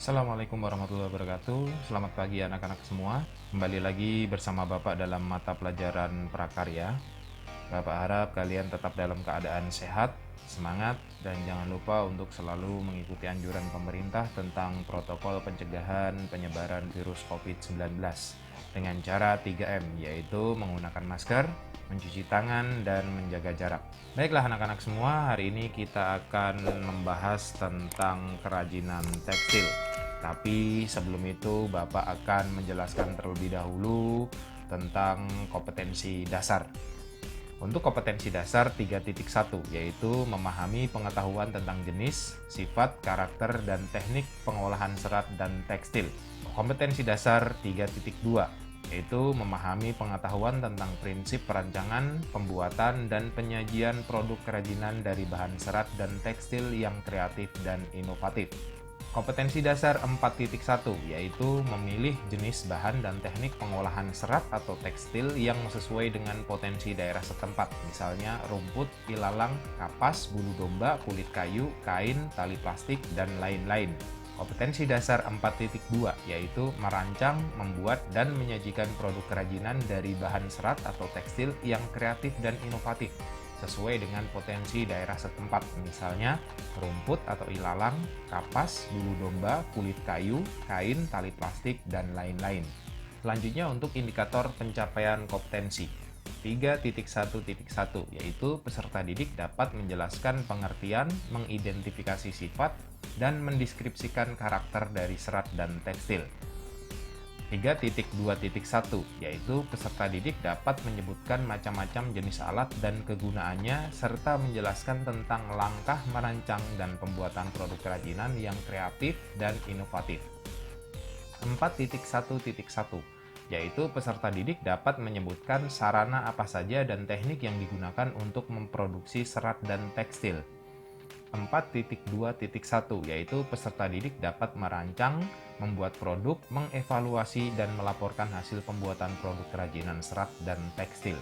Assalamualaikum warahmatullahi wabarakatuh. Selamat pagi anak-anak semua. Kembali lagi bersama Bapak dalam mata pelajaran prakarya. Bapak harap kalian tetap dalam keadaan sehat, semangat, dan jangan lupa untuk selalu mengikuti anjuran pemerintah tentang protokol pencegahan penyebaran virus COVID-19 dengan cara 3M, yaitu menggunakan masker, mencuci tangan, dan menjaga jarak. Baiklah anak-anak semua, hari ini kita akan membahas tentang kerajinan tekstil. Tapi sebelum itu Bapak akan menjelaskan terlebih dahulu tentang kompetensi dasar. Untuk kompetensi dasar 3.1, yaitu memahami pengetahuan tentang jenis, sifat, karakter, dan teknik pengolahan serat dan tekstil. Kompetensi dasar 3.2, yaitu memahami pengetahuan tentang prinsip perancangan, pembuatan, dan penyajian produk kerajinan dari bahan serat dan tekstil yang kreatif dan inovatif. Kompetensi dasar 4.1, yaitu memilih jenis bahan dan teknik pengolahan serat atau tekstil yang sesuai dengan potensi daerah setempat, misalnya rumput, ilalang, kapas, bulu domba, kulit kayu, kain, tali plastik, dan lain-lain. Kompetensi dasar 4.2, yaitu merancang, membuat, dan menyajikan produk kerajinan dari bahan serat atau tekstil yang kreatif dan inovatif, sesuai dengan potensi daerah setempat, misalnya rumput atau ilalang, kapas, bulu domba, kulit kayu, kain, tali plastik, dan lain-lain. Selanjutnya untuk indikator pencapaian kompetensi 3.1.1, yaitu peserta didik dapat menjelaskan pengertian, mengidentifikasi sifat, dan mendeskripsikan karakter dari serat dan tekstil. 3.2.1, yaitu peserta didik dapat menyebutkan macam-macam jenis alat dan kegunaannya, serta menjelaskan tentang langkah merancang dan pembuatan produk kerajinan yang kreatif dan inovatif. 4.1.1, yaitu peserta didik dapat menyebutkan sarana apa saja dan teknik yang digunakan untuk memproduksi serat dan tekstil. 4.2.1, yaitu peserta didik dapat merancang, membuat produk, mengevaluasi, dan melaporkan hasil pembuatan produk kerajinan serat dan tekstil.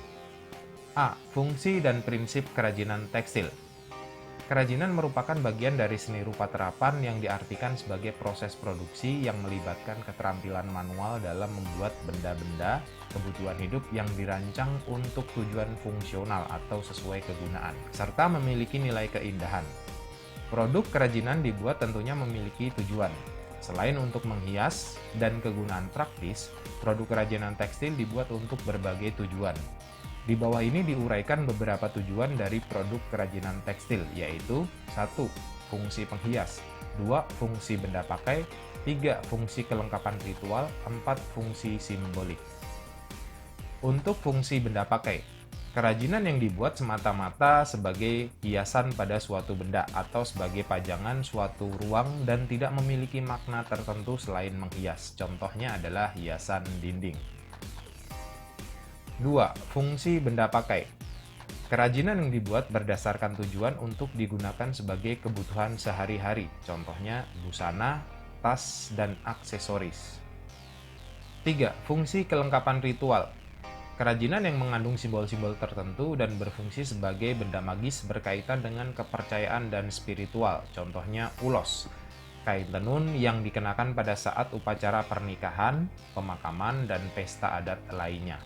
A. Fungsi dan prinsip kerajinan tekstil. Kerajinan merupakan bagian dari seni rupa terapan yang diartikan sebagai proses produksi yang melibatkan keterampilan manual dalam membuat benda-benda kebutuhan hidup yang dirancang untuk tujuan fungsional atau sesuai kegunaan, serta memiliki nilai keindahan. Produk kerajinan dibuat tentunya memiliki tujuan. Selain untuk menghias dan kegunaan praktis, produk kerajinan tekstil dibuat untuk berbagai tujuan. Di bawah ini diuraikan beberapa tujuan dari produk kerajinan tekstil, yaitu 1. Fungsi penghias, 2. Fungsi benda pakai, 3. Fungsi kelengkapan ritual, 4. Fungsi simbolik. Untuk fungsi benda pakai, kerajinan yang dibuat semata-mata sebagai hiasan pada suatu benda atau sebagai pajangan suatu ruang dan tidak memiliki makna tertentu selain menghias. Contohnya adalah hiasan dinding. 2. Fungsi benda pakai. Kerajinan yang dibuat berdasarkan tujuan untuk digunakan sebagai kebutuhan sehari-hari. Contohnya busana, tas, dan aksesoris. 3. Fungsi kelengkapan ritual. Kerajinan yang mengandung simbol-simbol tertentu dan berfungsi sebagai benda magis berkaitan dengan kepercayaan dan spiritual. Contohnya ulos, kain tenun yang dikenakan pada saat upacara pernikahan, pemakaman, dan pesta adat lainnya.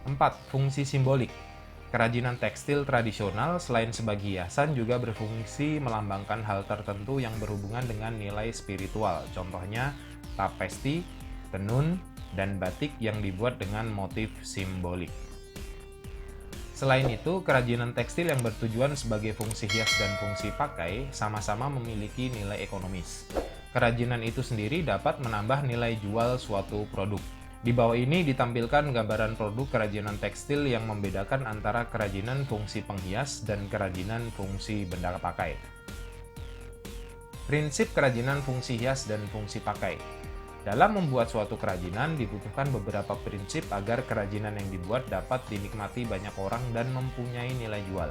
4. Fungsi simbolik. Kerajinan tekstil tradisional selain sebagai hiasan juga berfungsi melambangkan hal tertentu yang berhubungan dengan nilai spiritual. Contohnya tapesti, tenun, dan batik yang dibuat dengan motif simbolik. Selain itu, kerajinan tekstil yang bertujuan sebagai fungsi hias dan fungsi pakai sama-sama memiliki nilai ekonomis. Kerajinan itu sendiri dapat menambah nilai jual suatu produk. Di bawah ini ditampilkan gambaran produk kerajinan tekstil yang membedakan antara kerajinan fungsi penghias dan kerajinan fungsi benda pakai. Prinsip kerajinan fungsi hias dan fungsi pakai. Dalam membuat suatu kerajinan, dibutuhkan beberapa prinsip agar kerajinan yang dibuat dapat dinikmati banyak orang dan mempunyai nilai jual.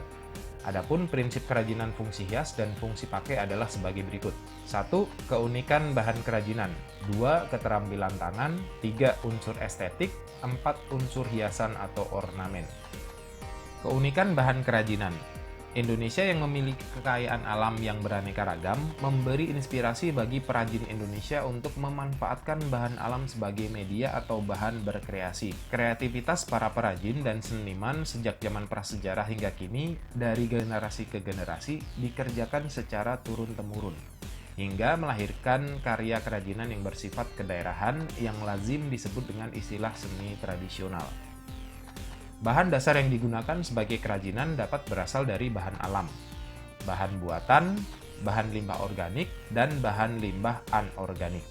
Adapun prinsip kerajinan fungsi hias dan fungsi pakai adalah sebagai berikut. 1. Keunikan bahan kerajinan. 2. Keterampilan tangan. 3. Unsur estetik. 4. Unsur hiasan atau ornamen. Keunikan bahan kerajinan. Indonesia yang memiliki kekayaan alam yang beraneka ragam memberi inspirasi bagi perajin Indonesia untuk memanfaatkan bahan alam sebagai media atau bahan berkreasi. Kreativitas para perajin dan seniman sejak zaman prasejarah hingga kini dari generasi ke generasi dikerjakan secara turun-temurun, hingga melahirkan karya kerajinan yang bersifat kedaerahan yang lazim disebut dengan istilah seni tradisional. Bahan dasar yang digunakan sebagai kerajinan dapat berasal dari bahan alam, bahan buatan, bahan limbah organik, dan bahan limbah anorganik.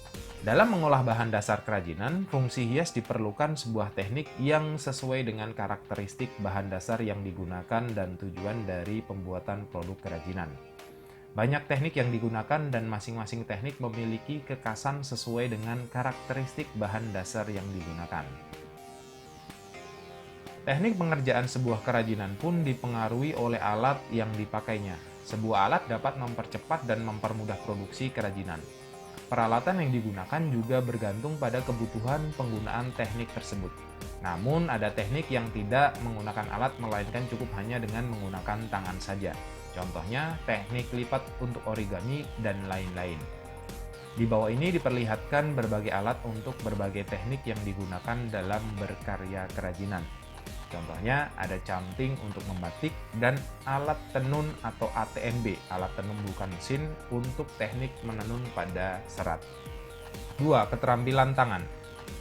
Dalam mengolah bahan dasar kerajinan, fungsi hias diperlukan sebuah teknik yang sesuai dengan karakteristik bahan dasar yang digunakan dan tujuan dari pembuatan produk kerajinan. Banyak teknik yang digunakan dan masing-masing teknik memiliki kekhasan sesuai dengan karakteristik bahan dasar yang digunakan. Teknik pengerjaan sebuah kerajinan pun dipengaruhi oleh alat yang dipakainya. Sebuah alat dapat mempercepat dan mempermudah produksi kerajinan. Peralatan yang digunakan juga bergantung pada kebutuhan penggunaan teknik tersebut. Namun, ada teknik yang tidak menggunakan alat melainkan cukup hanya dengan menggunakan tangan saja. Contohnya, teknik lipat untuk origami dan lain-lain. Di bawah ini diperlihatkan berbagai alat untuk berbagai teknik yang digunakan dalam berkarya kerajinan. Contohnya ada camping untuk membatik dan alat tenun atau ATMB, alat tenun bukan mesin, untuk teknik menenun pada serat. 2. Keterampilan tangan.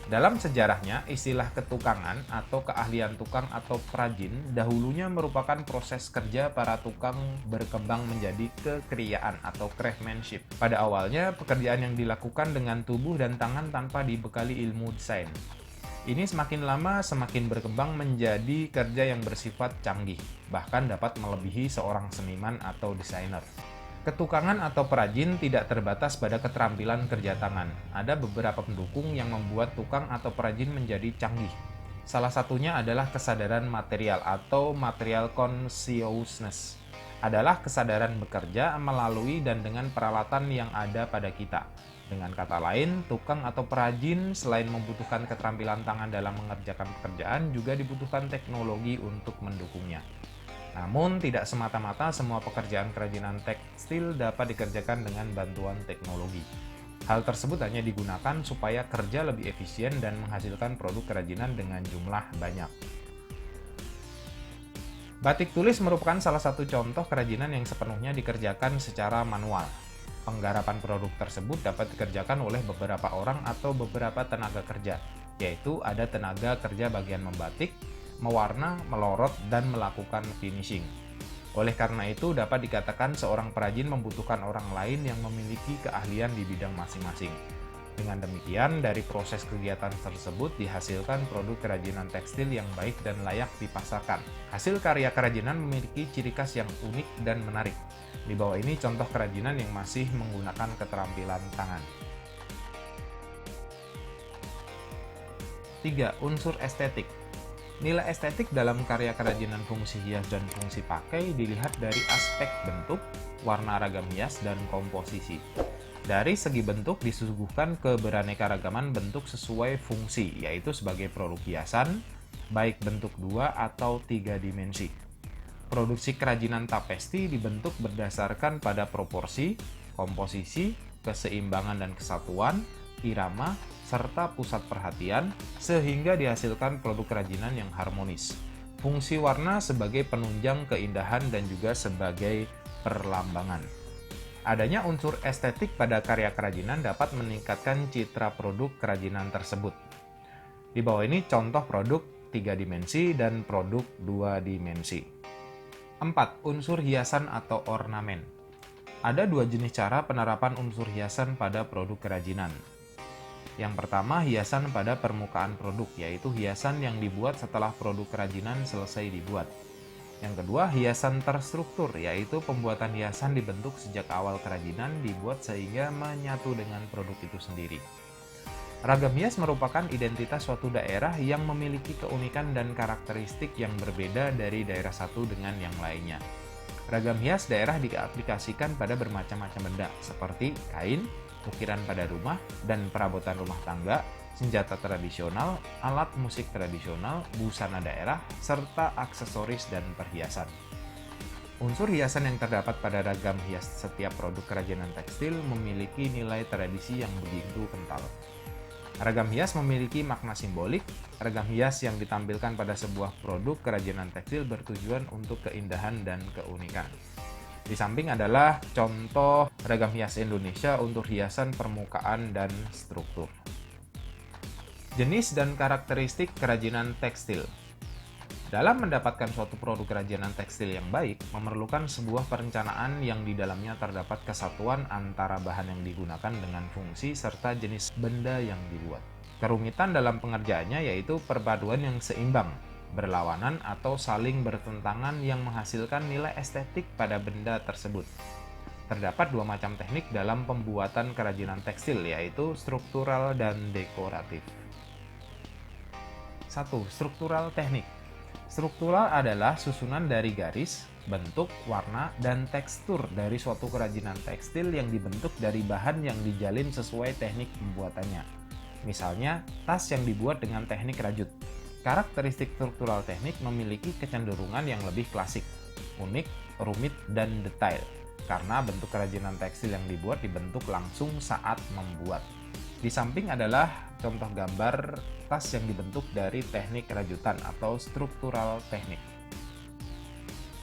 Dalam sejarahnya, istilah ketukangan atau keahlian tukang atau perajin dahulunya merupakan proses kerja para tukang berkembang menjadi kekriaan atau craftsmanship. Pada awalnya, pekerjaan yang dilakukan dengan tubuh dan tangan tanpa dibekali ilmu desain. Ini semakin lama semakin berkembang menjadi kerja yang bersifat canggih, bahkan dapat melebihi seorang seniman atau desainer. Ketukangan atau perajin tidak terbatas pada keterampilan kerja tangan. Ada beberapa pendukung yang membuat tukang atau perajin menjadi canggih. Salah satunya adalah kesadaran material atau material consciousness. Adalah kesadaran bekerja melalui dan dengan peralatan yang ada pada kita. Dengan kata lain, tukang atau perajin selain membutuhkan keterampilan tangan dalam mengerjakan pekerjaan, juga dibutuhkan teknologi untuk mendukungnya. Namun, tidak semata-mata semua pekerjaan kerajinan tekstil dapat dikerjakan dengan bantuan teknologi. Hal tersebut hanya digunakan supaya kerja lebih efisien dan menghasilkan produk kerajinan dengan jumlah banyak. Batik tulis merupakan salah satu contoh kerajinan yang sepenuhnya dikerjakan secara manual. Penggarapan produk tersebut dapat dikerjakan oleh beberapa orang atau beberapa tenaga kerja, yaitu ada tenaga kerja bagian membatik, mewarna, melorot, dan melakukan finishing. Oleh karena itu, dapat dikatakan seorang perajin membutuhkan orang lain yang memiliki keahlian di bidang masing-masing. Dengan demikian, dari proses kegiatan tersebut dihasilkan produk kerajinan tekstil yang baik dan layak dipasarkan. Hasil karya kerajinan memiliki ciri khas yang unik dan menarik. Di bawah ini contoh kerajinan yang masih menggunakan keterampilan tangan. 3. Unsur estetik. Nilai estetik dalam karya kerajinan fungsi hias dan fungsi pakai dilihat dari aspek bentuk, warna ragam hias, dan komposisi. Dari segi bentuk disuguhkan keberaneka-ragaman bentuk sesuai fungsi, yaitu sebagai produk hiasan, baik bentuk 2 atau 3 dimensi. Produksi kerajinan tapesti dibentuk berdasarkan pada proporsi, komposisi, keseimbangan dan kesatuan, irama, serta pusat perhatian, sehingga dihasilkan produk kerajinan yang harmonis. Fungsi warna sebagai penunjang keindahan dan juga sebagai perlambangan. Adanya unsur estetik pada karya kerajinan dapat meningkatkan citra produk kerajinan tersebut. Di bawah ini contoh produk 3 dimensi dan produk 2 dimensi. 4. Unsur hiasan atau ornamen. Ada 2 jenis cara penerapan unsur hiasan pada produk kerajinan. Yang pertama, hiasan pada permukaan produk, yaitu hiasan yang dibuat setelah produk kerajinan selesai dibuat. Yang kedua, hiasan terstruktur, yaitu pembuatan hiasan dibentuk sejak awal kerajinan dibuat sehingga menyatu dengan produk itu sendiri. Ragam hias merupakan identitas suatu daerah yang memiliki keunikan dan karakteristik yang berbeda dari daerah satu dengan yang lainnya. Ragam hias daerah diaplikasikan pada bermacam-macam benda, seperti kain, ukiran pada rumah, dan perabotan rumah tangga, senjata tradisional, alat musik tradisional, busana daerah, serta aksesoris dan perhiasan. Unsur hiasan yang terdapat pada ragam hias setiap produk kerajinan tekstil memiliki nilai tradisi yang begitu kental. Ragam hias memiliki makna simbolik. Ragam hias yang ditampilkan pada sebuah produk kerajinan tekstil bertujuan untuk keindahan dan keunikan. Di samping adalah contoh ragam hias Indonesia untuk hiasan permukaan dan struktur. Jenis dan karakteristik kerajinan tekstil. Dalam mendapatkan suatu produk kerajinan tekstil yang baik, memerlukan sebuah perencanaan yang di dalamnya terdapat kesatuan antara bahan yang digunakan dengan fungsi serta jenis benda yang dibuat. Kerumitan dalam pengerjaannya yaitu perpaduan yang seimbang, berlawanan atau saling bertentangan yang menghasilkan nilai estetik pada benda tersebut. Terdapat dua macam teknik dalam pembuatan kerajinan tekstil, yaitu struktural dan dekoratif. 1. Struktural teknik. Struktural adalah susunan dari garis, bentuk, warna, dan tekstur dari suatu kerajinan tekstil yang dibentuk dari bahan yang dijalin sesuai teknik pembuatannya. Misalnya, tas yang dibuat dengan teknik rajut. Karakteristik struktural teknik memiliki kecenderungan yang lebih klasik, unik, rumit, dan detail, karena bentuk kerajinan tekstil yang dibuat dibentuk langsung saat membuat. Di samping adalah contoh gambar tas yang dibentuk dari teknik rajutan atau struktural teknik.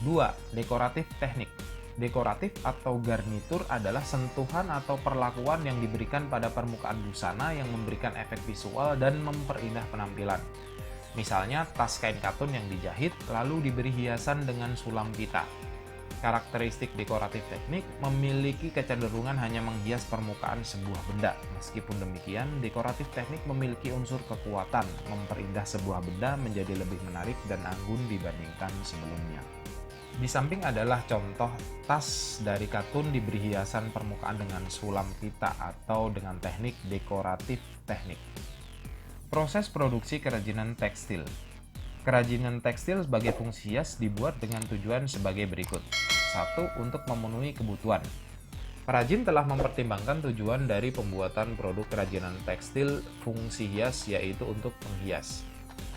2. Dekoratif teknik. Dekoratif atau garnitur adalah sentuhan atau perlakuan yang diberikan pada permukaan busana yang memberikan efek visual dan memperindah penampilan. Misalnya tas kain katun yang dijahit lalu diberi hiasan dengan sulam pita. Karakteristik dekoratif teknik memiliki kecenderungan hanya menghias permukaan sebuah benda. Meskipun demikian, dekoratif teknik memiliki unsur kekuatan, memperindah sebuah benda menjadi lebih menarik dan anggun dibandingkan sebelumnya. Di samping adalah contoh tas dari katun diberi hiasan permukaan dengan sulam pita atau dengan teknik dekoratif teknik. Proses produksi kerajinan tekstil. Kerajinan tekstil sebagai fungsi hias dibuat dengan tujuan sebagai berikut. 1. Untuk memenuhi kebutuhan. Perajin telah mempertimbangkan tujuan dari pembuatan produk kerajinan tekstil fungsi hias yaitu untuk menghias.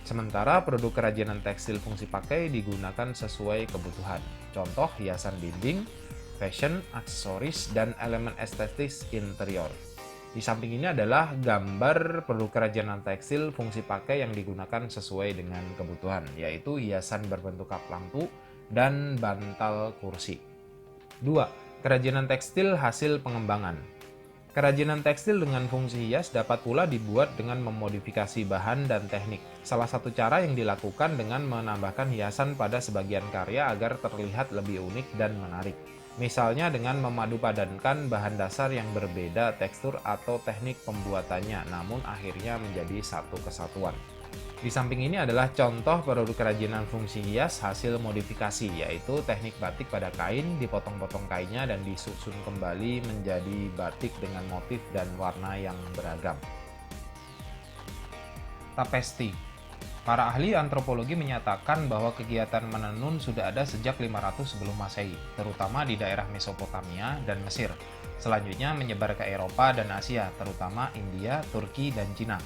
Sementara produk kerajinan tekstil fungsi pakai digunakan sesuai kebutuhan. Contoh hiasan dinding, fashion, aksesoris, dan elemen estetis interior. Di samping ini adalah gambar produk kerajinan tekstil fungsi pakai yang digunakan sesuai dengan kebutuhan, yaitu hiasan berbentuk kap lampu dan bantal kursi. 2. Kerajinan tekstil hasil pengembangan. Kerajinan tekstil dengan fungsi hias dapat pula dibuat dengan memodifikasi bahan dan teknik. Salah satu cara yang dilakukan dengan menambahkan hiasan pada sebagian karya agar terlihat lebih unik dan menarik. Misalnya dengan memadupadankan bahan dasar yang berbeda tekstur atau teknik pembuatannya, namun akhirnya menjadi satu kesatuan. Di samping ini adalah contoh produk kerajinan fungsi hias hasil modifikasi, yaitu teknik batik pada kain, dipotong-potong kainnya dan disusun kembali menjadi batik dengan motif dan warna yang beragam. Tapesti. Para ahli antropologi menyatakan bahwa kegiatan menenun sudah ada sejak 500 sebelum Masehi, terutama di daerah Mesopotamia dan Mesir. Selanjutnya menyebar ke Eropa dan Asia, terutama India, Turki, dan Cina.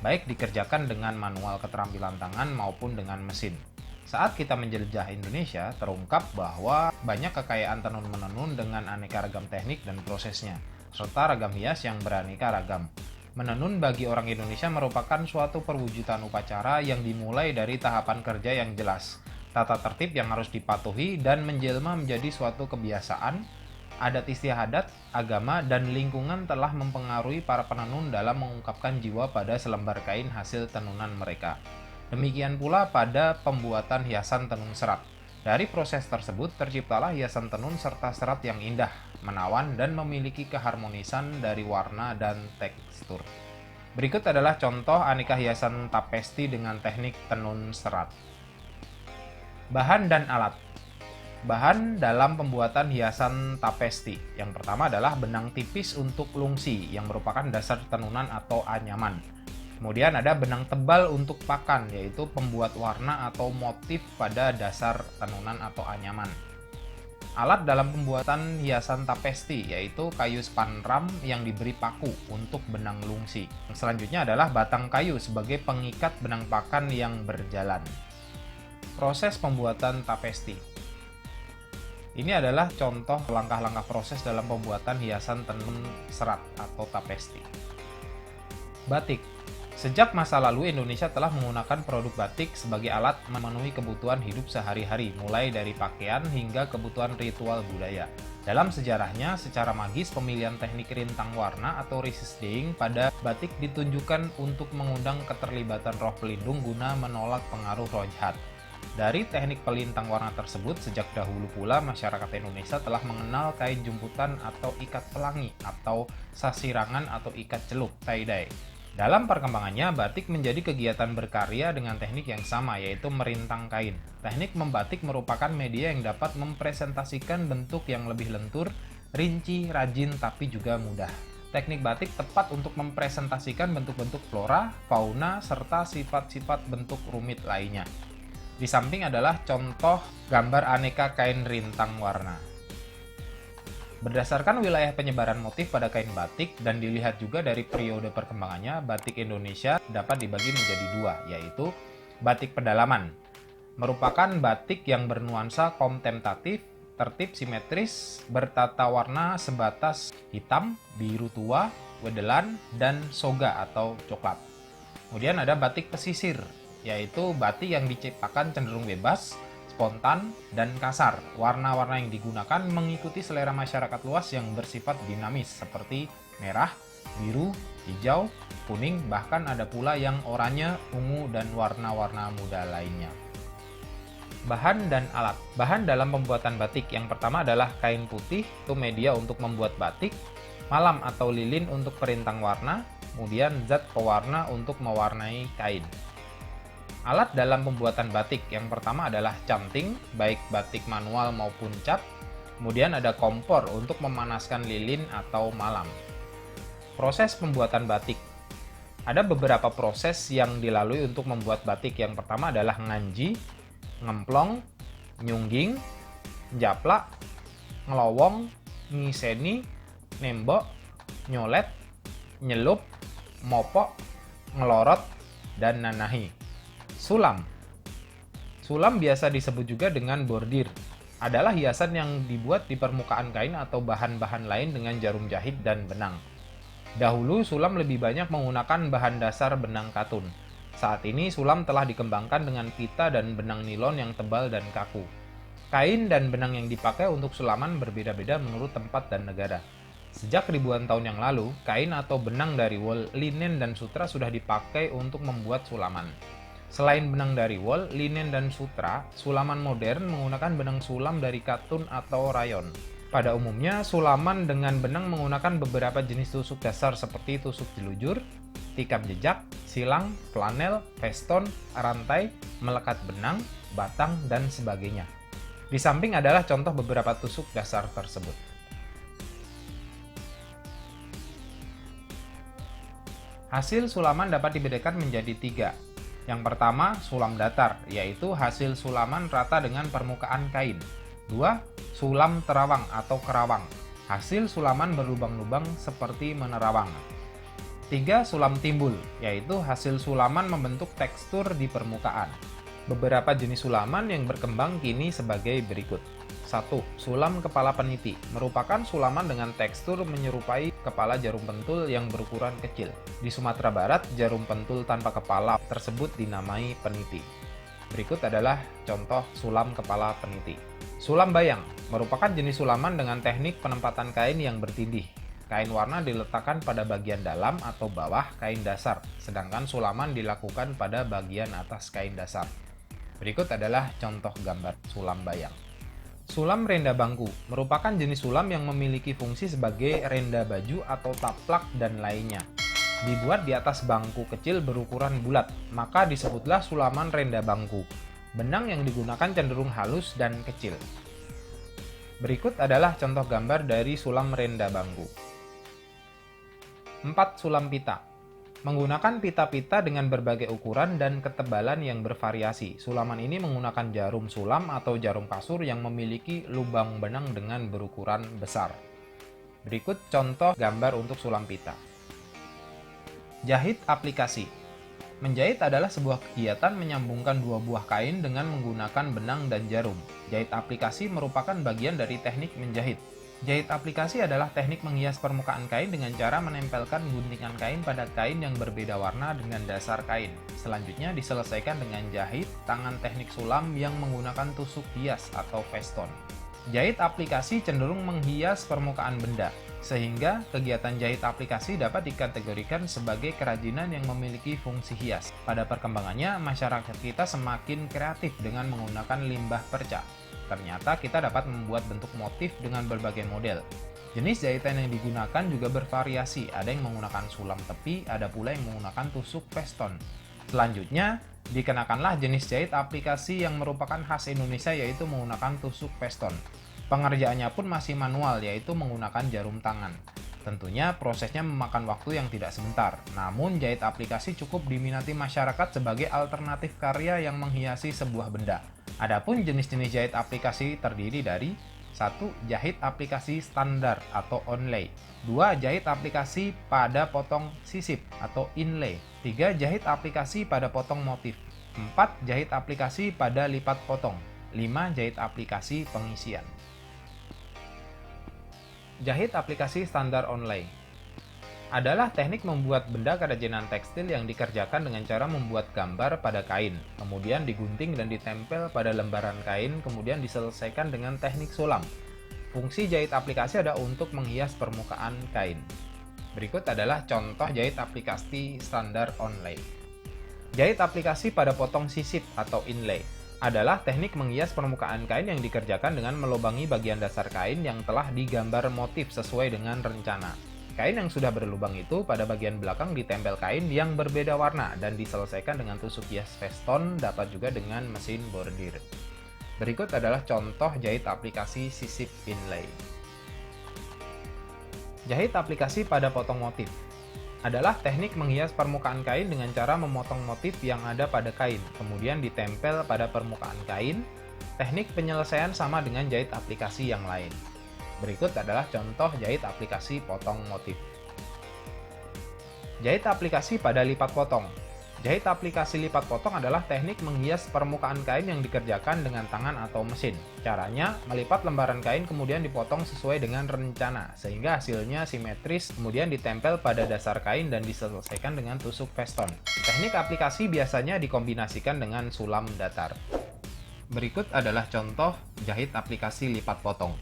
Baik dikerjakan dengan manual keterampilan tangan maupun dengan mesin. Saat kita menjelajah Indonesia, terungkap bahwa banyak kekayaan tenun-menenun dengan aneka ragam teknik dan prosesnya, serta ragam hias yang beraneka ragam. Menenun bagi orang Indonesia merupakan suatu perwujudan upacara yang dimulai dari tahapan kerja yang jelas, tata tertib yang harus dipatuhi dan menjelma menjadi suatu kebiasaan. Adat istiadat, agama, dan lingkungan telah mempengaruhi para penenun dalam mengungkapkan jiwa pada selembar kain hasil tenunan mereka. Demikian pula pada pembuatan hiasan tenun serat. Dari proses tersebut terciptalah hiasan tenun serta serat yang indah, menawan, dan memiliki keharmonisan dari warna dan tekstur. Berikut adalah contoh aneka hiasan tapesti dengan teknik tenun serat. Bahan dan alat. Bahan dalam pembuatan hiasan tapesti. Yang pertama adalah benang tipis untuk lungsi yang merupakan dasar tenunan atau anyaman. Kemudian ada benang tebal untuk pakan, yaitu pembuat warna atau motif pada dasar tenunan atau anyaman. Alat dalam pembuatan hiasan tapesti, yaitu kayu spanram yang diberi paku untuk benang lungsi. Selanjutnya adalah batang kayu sebagai pengikat benang pakan yang berjalan. Proses pembuatan tapesti. Ini adalah contoh langkah-langkah proses dalam pembuatan hiasan tenun serat atau tapesti. Batik. Sejak masa lalu Indonesia telah menggunakan produk batik sebagai alat memenuhi kebutuhan hidup sehari-hari, mulai dari pakaian hingga kebutuhan ritual budaya. Dalam sejarahnya, secara magis pemilihan teknik rintang warna atau resist dyeing pada batik ditunjukkan untuk mengundang keterlibatan roh pelindung guna menolak pengaruh roh jahat. Dari teknik pelintang warna tersebut, sejak dahulu pula masyarakat Indonesia telah mengenal kain jemputan atau ikat pelangi atau sasirangan atau ikat celup, tie-dye. Dalam perkembangannya, batik menjadi kegiatan berkarya dengan teknik yang sama, yaitu merintang kain. Teknik membatik merupakan media yang dapat mempresentasikan bentuk yang lebih lentur, rinci, rajin, tapi juga mudah. Teknik batik tepat untuk mempresentasikan bentuk-bentuk flora, fauna, serta sifat-sifat bentuk rumit lainnya. Di samping adalah contoh gambar aneka kain rintang warna. Berdasarkan wilayah penyebaran motif pada kain batik dan dilihat juga dari periode perkembangannya, batik Indonesia dapat dibagi menjadi dua, yaitu batik pedalaman. Merupakan batik yang bernuansa kontemplatif, tertib simetris, bertata warna sebatas hitam, biru tua, wedelan, dan soga atau coklat. Kemudian ada batik pesisir, yaitu batik yang diciptakan cenderung bebas, spontan, dan kasar. Warna-warna yang digunakan mengikuti selera masyarakat luas yang bersifat dinamis seperti merah, biru, hijau, kuning, bahkan ada pula yang oranye, ungu, dan warna-warna muda lainnya. Bahan dan alat. Bahan dalam pembuatan batik yang pertama adalah kain putih, itu media untuk membuat batik, malam atau lilin untuk perintang warna, kemudian zat pewarna untuk mewarnai kain. Alat dalam pembuatan batik yang pertama adalah canting, baik batik manual maupun cat. Kemudian ada kompor untuk memanaskan lilin atau malam. Proses pembuatan batik. Ada beberapa proses yang dilalui untuk membuat batik. Yang pertama adalah nganji, ngemplong, nyungging, njaplak, ngelowong, ngiseni, nembok, nyolet, nyelup, mopok, ngelorot, dan nanahi. Sulam. Sulam biasa disebut juga dengan bordir. Adalah hiasan yang dibuat di permukaan kain atau bahan-bahan lain dengan jarum jahit dan benang. Dahulu sulam lebih banyak menggunakan bahan dasar benang katun. Saat ini sulam telah dikembangkan dengan pita dan benang nilon yang tebal dan kaku. Kain dan benang yang dipakai untuk sulaman berbeda-beda menurut tempat dan negara. Sejak ribuan tahun yang lalu, kain atau benang dari wol, linen, dan sutra sudah dipakai untuk membuat sulaman. Selain benang dari wol, linen, dan sutra, sulaman modern menggunakan benang sulam dari katun atau rayon. Pada umumnya, sulaman dengan benang menggunakan beberapa jenis tusuk dasar seperti tusuk jelujur, tikam jejak, silang, flanel, veston, rantai, melekat benang, batang, dan sebagainya. Di samping adalah contoh beberapa tusuk dasar tersebut. Hasil sulaman dapat dibedakan menjadi tiga. Yang pertama, sulam datar, yaitu hasil sulaman rata dengan permukaan kain. 2. Sulam terawang atau kerawang, hasil sulaman berlubang-lubang seperti menerawang. 3. Sulam timbul, yaitu hasil sulaman membentuk tekstur di permukaan. Beberapa jenis sulaman yang berkembang kini sebagai berikut. 1. Sulam kepala peniti, merupakan sulaman dengan tekstur menyerupai kepala jarum pentul yang berukuran kecil. Di Sumatera Barat, jarum pentul tanpa kepala tersebut dinamai peniti. Berikut adalah contoh sulam kepala peniti. Sulam bayang, merupakan jenis sulaman dengan teknik penempatan kain yang bertindih. Kain warna diletakkan pada bagian dalam atau bawah kain dasar, sedangkan sulaman dilakukan pada bagian atas kain dasar. Berikut adalah contoh gambar sulam bayang. Sulam renda bangku merupakan jenis sulam yang memiliki fungsi sebagai renda baju atau taplak dan lainnya. Dibuat di atas bangku kecil berukuran bulat, maka disebutlah sulaman renda bangku. Benang yang digunakan cenderung halus dan kecil. Berikut adalah contoh gambar dari sulam renda bangku. 4. Sulam pita. Menggunakan pita-pita dengan berbagai ukuran dan ketebalan yang bervariasi. Sulaman ini menggunakan jarum sulam atau jarum kasur yang memiliki lubang benang dengan berukuran besar. Berikut contoh gambar untuk sulam pita. Jahit aplikasi. Menjahit adalah sebuah kegiatan menyambungkan dua buah kain dengan menggunakan benang dan jarum. Jahit aplikasi merupakan bagian dari teknik menjahit. Jahit aplikasi adalah teknik menghias permukaan kain dengan cara menempelkan guntingan kain pada kain yang berbeda warna dengan dasar kain. Selanjutnya diselesaikan dengan jahit tangan teknik sulam yang menggunakan tusuk hias atau feston. Jahit aplikasi cenderung menghias permukaan benda, sehingga kegiatan jahit aplikasi dapat dikategorikan sebagai kerajinan yang memiliki fungsi hias. Pada perkembangannya, masyarakat kita semakin kreatif dengan menggunakan limbah perca. Ternyata kita dapat membuat bentuk motif dengan berbagai model. Jenis jahitan yang digunakan juga bervariasi, ada yang menggunakan sulam tepi, ada pula yang menggunakan tusuk feston. Selanjutnya, dikenakanlah jenis jahit aplikasi yang merupakan khas Indonesia, yaitu menggunakan tusuk feston. Pengerjaannya pun masih manual, yaitu menggunakan jarum tangan. Tentunya prosesnya memakan waktu yang tidak sebentar, namun jahit aplikasi cukup diminati masyarakat sebagai alternatif karya yang menghiasi sebuah benda. Adapun jenis-jenis jahit aplikasi terdiri dari 1. Jahit aplikasi standar atau onlay. 2. Jahit aplikasi pada potong sisip atau inlay. 3. Jahit aplikasi pada potong motif. 4. Jahit aplikasi pada lipat potong. 5. Jahit aplikasi pengisian. Jahit aplikasi standar onlay adalah teknik membuat benda kerajinan tekstil yang dikerjakan dengan cara membuat gambar pada kain, kemudian digunting dan ditempel pada lembaran kain, kemudian diselesaikan dengan teknik sulam. Fungsi jahit aplikasi adalah untuk menghias permukaan kain. Berikut adalah contoh jahit aplikasi standar onlay. Jahit aplikasi pada potong sisip atau inlay adalah teknik menghias permukaan kain yang dikerjakan dengan melubangi bagian dasar kain yang telah digambar motif sesuai dengan rencana. Kain yang sudah berlubang itu pada bagian belakang ditempel kain yang berbeda warna dan diselesaikan dengan tusuk hias feston, dapat juga dengan mesin bordir. Berikut adalah contoh jahit aplikasi sisip inlay. Jahit aplikasi pada potong motif adalah teknik menghias permukaan kain dengan cara memotong motif yang ada pada kain, kemudian ditempel pada permukaan kain. Teknik penyelesaian sama dengan jahit aplikasi yang lain. Berikut adalah contoh jahit aplikasi potong motif. Jahit aplikasi pada lipat potong. Jahit aplikasi lipat potong adalah teknik menghias permukaan kain yang dikerjakan dengan tangan atau mesin. Caranya, melipat lembaran kain kemudian dipotong sesuai dengan rencana, sehingga hasilnya simetris, kemudian ditempel pada dasar kain dan diselesaikan dengan tusuk feston. Teknik aplikasi biasanya dikombinasikan dengan sulam datar. Berikut adalah contoh jahit aplikasi lipat potong.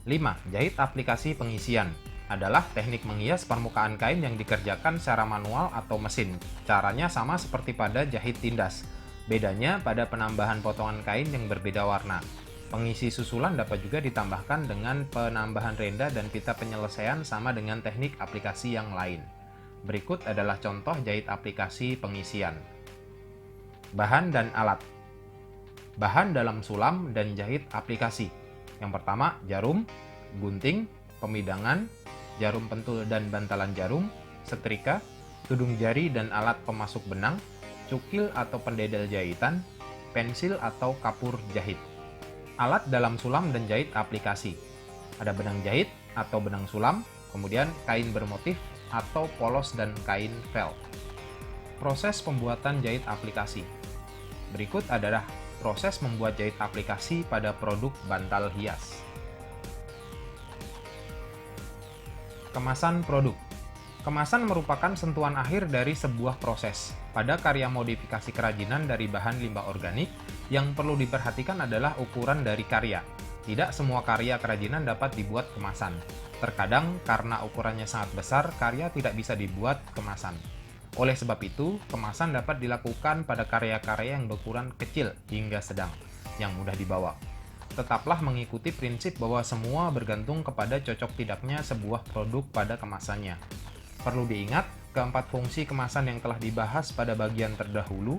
5. Jahit aplikasi pengisian adalah teknik menghias permukaan kain yang dikerjakan secara manual atau mesin. Caranya sama seperti pada jahit tindas. Bedanya pada penambahan potongan kain yang berbeda warna. Pengisi susulan dapat juga ditambahkan dengan penambahan renda dan pita penyelesaian sama dengan teknik aplikasi yang lain. Berikut adalah contoh jahit aplikasi pengisian. Bahan dan alat. Bahan dalam sulam dan jahit aplikasi. Yang pertama, jarum, gunting, pemidangan, jarum pentul dan bantalan jarum, setrika, tudung jari dan alat pemasuk benang, cukil atau pendedel jahitan, pensil atau kapur jahit. Alat dalam sulam dan jahit aplikasi. Ada benang jahit atau benang sulam, kemudian kain bermotif atau polos dan kain vel. Proses pembuatan jahit aplikasi. Berikut adalah proses membuat jahit aplikasi pada produk bantal hias. Kemasan produk. Kemasan merupakan sentuhan akhir dari sebuah proses. Pada karya modifikasi kerajinan dari bahan limbah organik, yang perlu diperhatikan adalah ukuran dari karya. Tidak semua karya kerajinan dapat dibuat kemasan. Terkadang karena ukurannya sangat besar, karya tidak bisa dibuat kemasan. Oleh sebab itu, kemasan dapat dilakukan pada karya-karya yang berukuran kecil hingga sedang, yang mudah dibawa. Tetaplah mengikuti prinsip bahwa semua bergantung kepada cocok tidaknya sebuah produk pada kemasannya. Perlu diingat, keempat fungsi kemasan yang telah dibahas pada bagian terdahulu,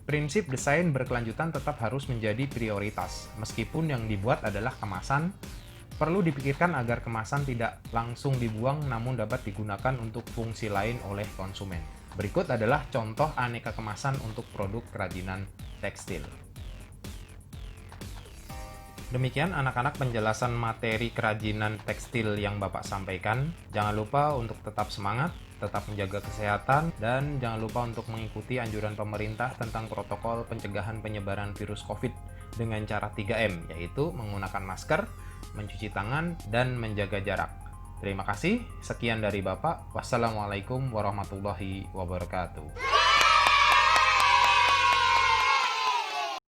prinsip desain berkelanjutan tetap harus menjadi prioritas. Meskipun yang dibuat adalah kemasan, perlu dipikirkan agar kemasan tidak langsung dibuang namun dapat digunakan untuk fungsi lain oleh konsumen. Berikut adalah contoh aneka kemasan untuk produk kerajinan tekstil. Demikian anak-anak penjelasan materi kerajinan tekstil yang Bapak sampaikan. Jangan lupa untuk tetap semangat, tetap menjaga kesehatan, dan jangan lupa untuk mengikuti anjuran pemerintah tentang protokol pencegahan penyebaran virus COVID dengan cara 3M, yaitu menggunakan masker, mencuci tangan, dan menjaga jarak. Terima kasih, sekian dari Bapak. Wassalamualaikum warahmatullahi wabarakatuh.